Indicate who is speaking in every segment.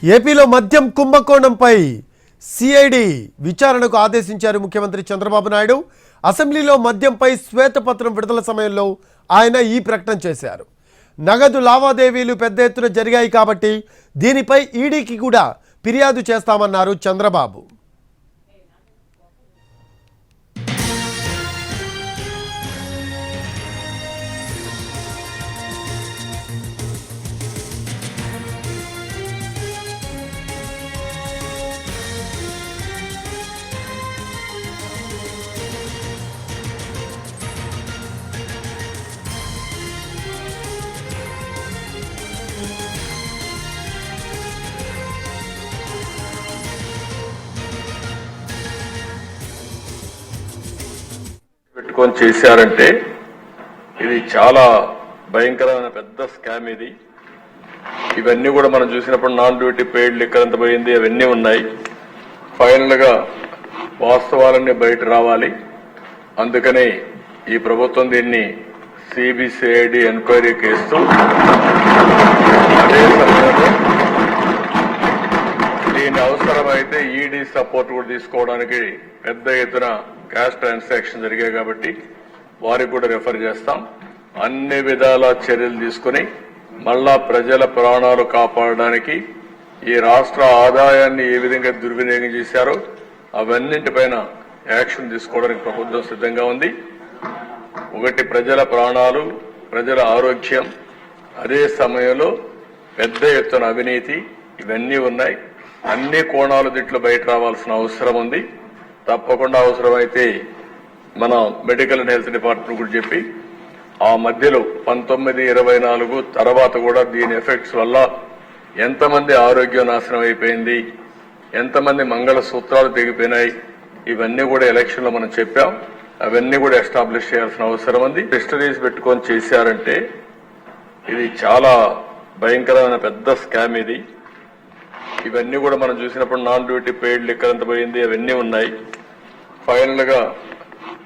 Speaker 1: ఏపీలో మద్యం కుంభకోణంపై సిఐడి విచారణకు ఆదేశించారు ముఖ్యమంత్రి చంద్రబాబు నాయుడు. అసెంబ్లీలో మద్యంపై శ్వేతపత్రం విడుదల సమయంలో ఆయన ఈ ప్రకటన చేశారు. నగదు లావాదేవీలు పెద్ద ఎత్తున జరిగాయి కాబట్టి దీనిపై ఈడీకి కూడా ఫిర్యాదు చేస్తామన్నారు చంద్రబాబు.
Speaker 2: పెట్టుకొని చేశారంటే ఇది చాలా భయంకరమైన పెద్ద స్కామ్. ఇవన్నీ కూడా మనం చూసినప్పుడు నాన్ డ్యూటీ పెయిడ్ లిక్కర్ ఎంత పోయింది అవన్నీ ఉన్నాయి. ఫైనల్ గా వాస్తవాలన్నీ బయట రావాలి. అందుకని ఈ ప్రభుత్వం దీన్ని సిబిసిఐడి ఎంక్వైరీ కేసు అదే సమయంలో దీని అవసరమైతే ఈడీ సపోర్ట్ కూడా తీసుకోవడానికి పెద్ద ఎత్తున క్యాష్ ట్రాన్సాక్షన్ జరిగాయి కాబట్టి వారికి కూడా రెఫర్ చేస్తాం. అన్ని విధాల చర్యలు తీసుకుని మళ్ళా ప్రజల ప్రాణాలు కాపాడడానికి ఈ రాష్ట్ర ఆదాయాన్ని ఏ విధంగా దుర్వినియోగం చేశారో అవన్నింటిపైన యాక్షన్ తీసుకోవడానికి ప్రభుత్వం సిద్ధంగా ఉంది. ఒకటి ప్రజల ప్రాణాలు, ప్రజల ఆరోగ్యం, అదే సమయంలో పెద్ద ఎత్తున అవినీతి ఇవన్నీ ఉన్నాయి. అన్ని కోణాలు దీంట్లో బయట రావాల్సిన అవసరం ఉంది. తప్పకుండా అవసరమైతే మన మెడికల్ అండ్ హెల్త్ డిపార్ట్మెంట్ కూడా చెప్పి ఆ మధ్యలో 1924 తర్వాత కూడా దీని ఎఫెక్ట్స్ వల్ల ఎంతమంది ఆరోగ్యం నాశనం అయిపోయింది, ఎంతమంది మంగళ సూత్రాలు తెగిపోయినాయి, ఇవన్నీ కూడా ఎలక్షన్ లో మనం చెప్పాం. అవన్నీ కూడా ఎస్టాబ్లిష్ చేయాల్సిన అవసరం ఉంది. హిస్టరీస్ పెట్టుకొని చేశారంటే ఇది చాలా భయంకరమైన పెద్ద స్కామ్. ఇవన్నీ కూడా మనం చూసినప్పుడు నాన్ డ్యూటీ పెయిడ్ లిక్కర్ ఎంత పోయింది అవన్నీ ఉన్నాయి. ఫైనల్ గా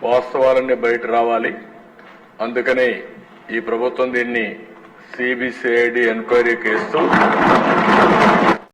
Speaker 2: వాస్తవాలన్నీ బయట రావాలి. అందుకని ఈ ప్రభుత్వం దీన్ని సిబిసిఐడి ఎంక్వైరీ కేసు